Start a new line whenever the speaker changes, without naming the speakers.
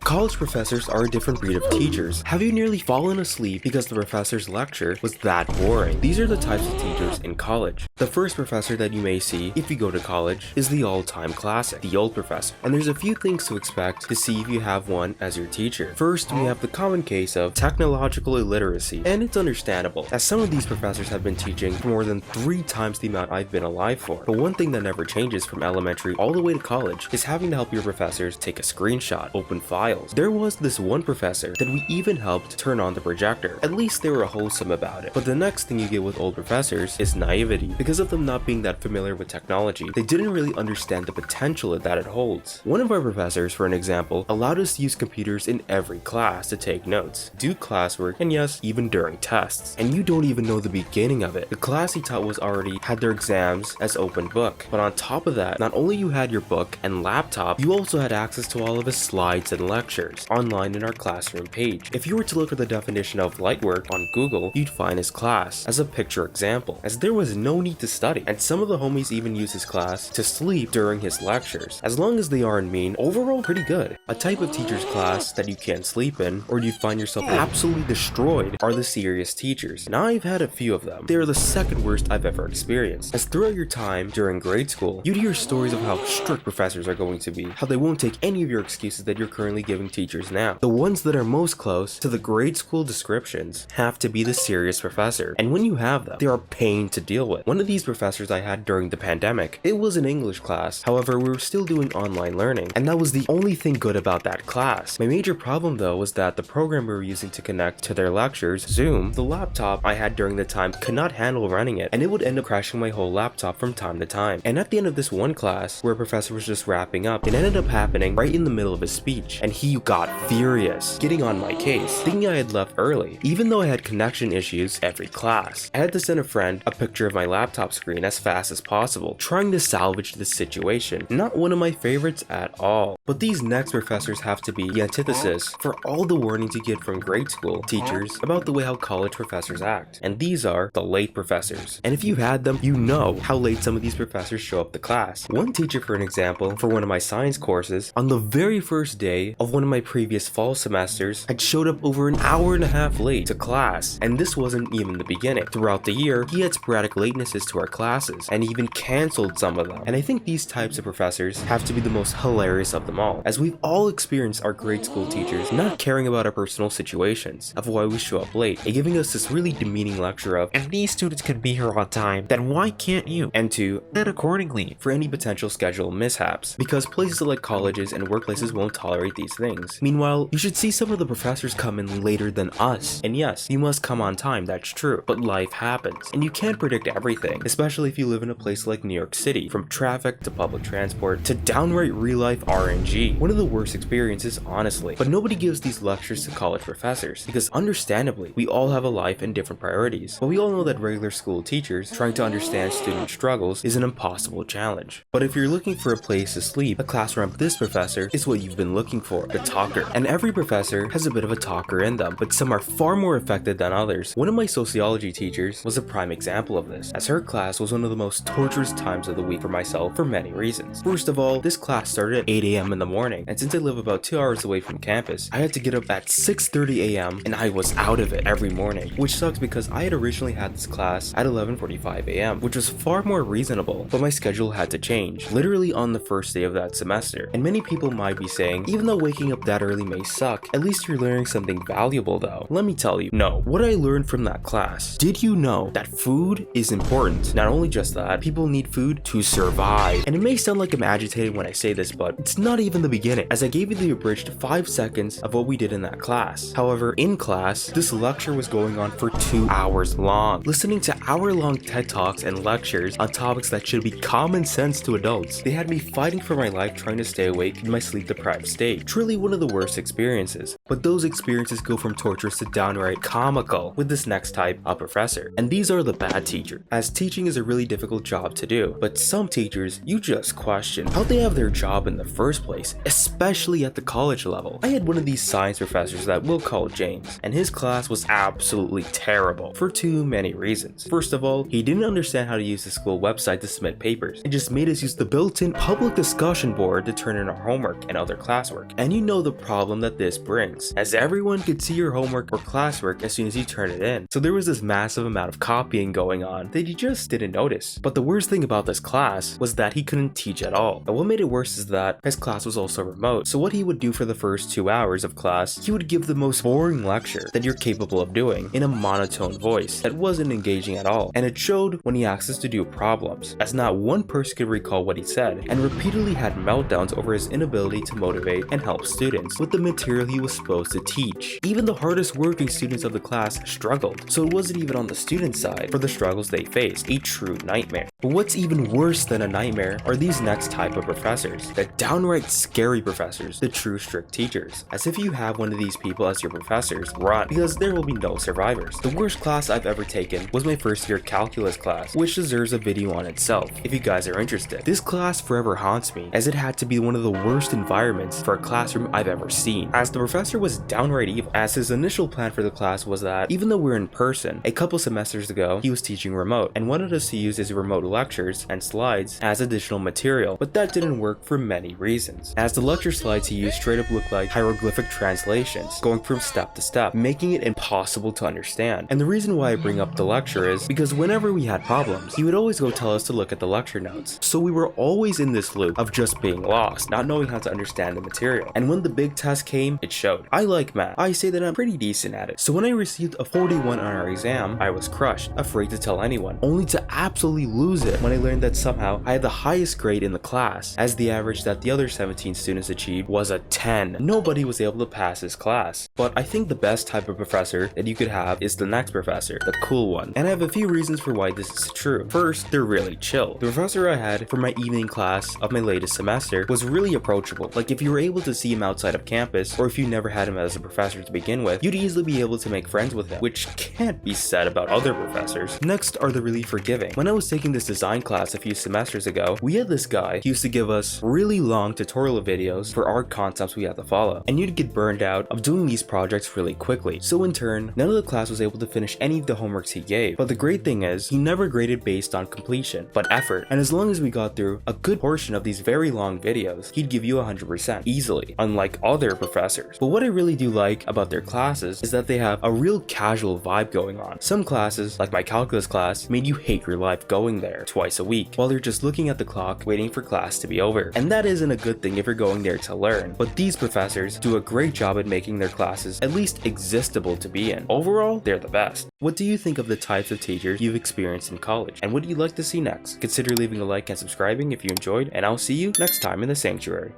College professors are a different breed of teachers. Have you nearly fallen asleep because the professor's lecture was that boring? These are the types of teachers in college. The first professor that you may see if you go to college is the all-time classic, the old professor. And there's a few things to expect to see if you have one as your teacher. First, we have the common case of technological illiteracy, and it's understandable, as some of these professors have been teaching for more than 3 times the amount I've been alive for. But one thing that never changes from elementary all the way to college is having to help your professors take a screenshot, open files. There was this one professor that we even helped turn on the projector. At least they were wholesome about it. But the next thing you get with old professors is naivety. Because of them not being that familiar with technology, they didn't really understand the potential that it holds. One of our professors, for an example, allowed us to use computers in every class to take notes, do classwork, and yes, even during tests. And you don't even know the beginning of it. The class he taught was already had their exams as open book. But on top of that, not only you had your book and laptop, you also had access to all of his slides and lectures online in our classroom page. If you were to look at the definition of light work on Google, you'd find his class as a picture example, as there was no need to study, and some of the homies even use his class to sleep during his lectures. As long as they aren't mean, overall pretty good. A type of teacher's class that you can't sleep in, or you find yourself absolutely destroyed, are the serious teachers. Now I've had a few of them. They are the second worst I've ever experienced, as throughout your time during grade school, you'd hear stories of how strict professors are going to be, how they won't take any of your excuses that you're currently giving teachers now. The ones that are most close to the grade school descriptions have to be the serious professor, and when you have them, they are a pain to deal with. One of these professors I had during the pandemic, it was an English class. However, we were still doing online learning, and that was the only thing good about that class. My major problem though was that the program we were using to connect to their lectures, Zoom, the laptop I had during the time could not handle running it, and it would end up crashing my whole laptop from time to time. And at the end of this one class, where a professor was just wrapping up, it ended up happening right in the middle of his speech, and he got furious, getting on my case, thinking I had left early, even though I had connection issues every class. I had to send a friend a picture of my laptop screen as fast as possible, trying to salvage this situation. Not one of my favorites at all. But these next professors have to be the antithesis for all the warnings you get from grade school teachers about the way how college professors act. And these are the late professors. And if you've had them, you know how late some of these professors show up to class. One teacher, for an example, for one of my science courses, on the very first day of one of my previous fall semesters, had showed up over an hour and a half late to class. And this wasn't even the beginning. Throughout the year, he had sporadic latenesses to our classes, and even canceled some of them. And I think these types of professors have to be the most hilarious of them all, as we've all experienced our grade school teachers not caring about our personal situations of why we show up late, and giving us this really demeaning lecture of, if these students can be here on time, then why can't you? And to plan accordingly for any potential schedule mishaps, because places like colleges and workplaces won't tolerate these things. Meanwhile, you should see some of the professors come in later than us. And yes, you must come on time, that's true, but life happens, and you can't predict everything, especially if you live in a place like New York City, from traffic to public transport to downright real-life RNG. One of the worst experiences, honestly. But nobody gives these lectures to college professors, because understandably, we all have a life and different priorities. But we all know that regular school teachers trying to understand student struggles is an impossible challenge. But if you're looking for a place to sleep, a classroom with this professor is what you've been looking for, the talker. And every professor has a bit of a talker in them, but some are far more affected than others. One of my sociology teachers was a prime example of this, as her class was one of the most torturous times of the week for myself for many reasons. First of all, this class started at 8 a.m. in the morning, and since I live about 2 hours away from campus, I had to get up at 6:30 a.m. and I was out of it every morning, which sucks because I had originally had this class at 11:45 a.m., which was far more reasonable, but my schedule had to change, literally on the first day of that semester. And many people might be saying, even though waking up that early may suck, at least you're learning something valuable though. Let me tell you, no. What I learned from that class, did you know that food is important? Not only just that, people need food to survive. And it may sound like I'm agitated when I say this, but it's not even the beginning, as I gave you the abridged 5 seconds of what we did in that class. However, in class, this lecture was going on for 2 hours long, listening to hour-long TED Talks and lectures on topics that should be common sense to adults. They had me fighting for my life trying to stay awake in my sleep-deprived state. Truly one of the worst experiences. but those experiences go from torturous to downright comical with this next type of professor. And these are the bad teachers, as teaching is a really difficult job to do, but some teachers you just question how they have their job in the first place, especially at the college level. I had one of these science professors that we'll call James, and his class was absolutely terrible for too many reasons. First of all, he didn't understand how to use the school website to submit papers, and just made us use the built-in public discussion board to turn in our homework and other classwork. And you know the problem that this brings, as everyone could see your homework or classwork as soon as you turn it in. So there was this massive amount of copying going on that you just didn't notice. But the worst thing about this class was that he couldn't teach at all. And what made it worse is that his class was also remote. So what he would do for the first 2 hours of class, he would give the most boring lecture that you're capable of doing in a monotone voice that wasn't engaging at all. And it showed when he asked us to do problems, as not one person could recall what he said, and repeatedly had meltdowns over his inability to motivate and help students with the material he was supposed to teach. Even the hardest working students of the class struggled, so it wasn't even on the student side for the struggles they faced, a true nightmare. But what's even worse than a nightmare are these next type of professors, the downright scary professors, the true strict teachers. As if you have one of these people as your professors, run, because there will be no survivors. The worst class I've ever taken was my first year calculus class, which deserves a video on itself if you guys are interested. This class forever haunts me, as it had to be one of the worst environments for a classroom I've ever seen, as the professor was downright evil, as his initial plan for the class was that even though we're in person, a couple semesters ago he was teaching remote and wanted us to use his remote lectures and slides as additional material, but that didn't work for many reasons, as the lecture slides he used straight up looked like hieroglyphic translations, going from step to step, making it impossible to understand. And the reason why I bring up the lecture is because whenever we had problems, he would always go tell us to look at the lecture notes, so we were always in this loop of just being lost, not knowing how to understand the material. And when the big test came, it showed. I like math. I say that I'm pretty decent at it. So when I received a 41 on our exam, I was crushed, afraid to tell anyone, only to absolutely lose it when I learned that somehow I had the highest grade in the class, as the average that the other 17 students achieved was a 10. Nobody was able to pass this class. But I think the best type of professor that you could have is the next professor, the cool one. And I have a few reasons for why this is true. First, they're really chill. The professor I had for my evening class of my latest semester was really approachable. Like if you were able to see him outside of campus, or if you never had him as a professor to begin with, you'd easily be able to make friends with him, which can't be said about other professors. Next are the really forgiving. When I was taking this design class a few semesters ago, we had this guy who used to give us really long tutorial videos for art concepts we had to follow, and you'd get burned out of doing these projects really quickly. So in turn, none of the class was able to finish any of the homeworks he gave. But the great thing is, he never graded based on completion, but effort. And as long as we got through a good portion of these very long videos, he'd give you 100% easily, unlike other professors. But what I really do like about their classes is that they have a real casual vibe going on. Some classes, like my calculus class, made you hate your life going there twice a week, while you're just looking at the clock waiting for class to be over. And that isn't a good thing if you're going there to learn, but these professors do a great job at making their classes at least existable to be in. Overall, they're the best. What do you think of the types of teachers you've experienced in college, and what do you like to see next? Consider leaving a like and subscribing if you enjoyed, and I'll see you next time in the sanctuary.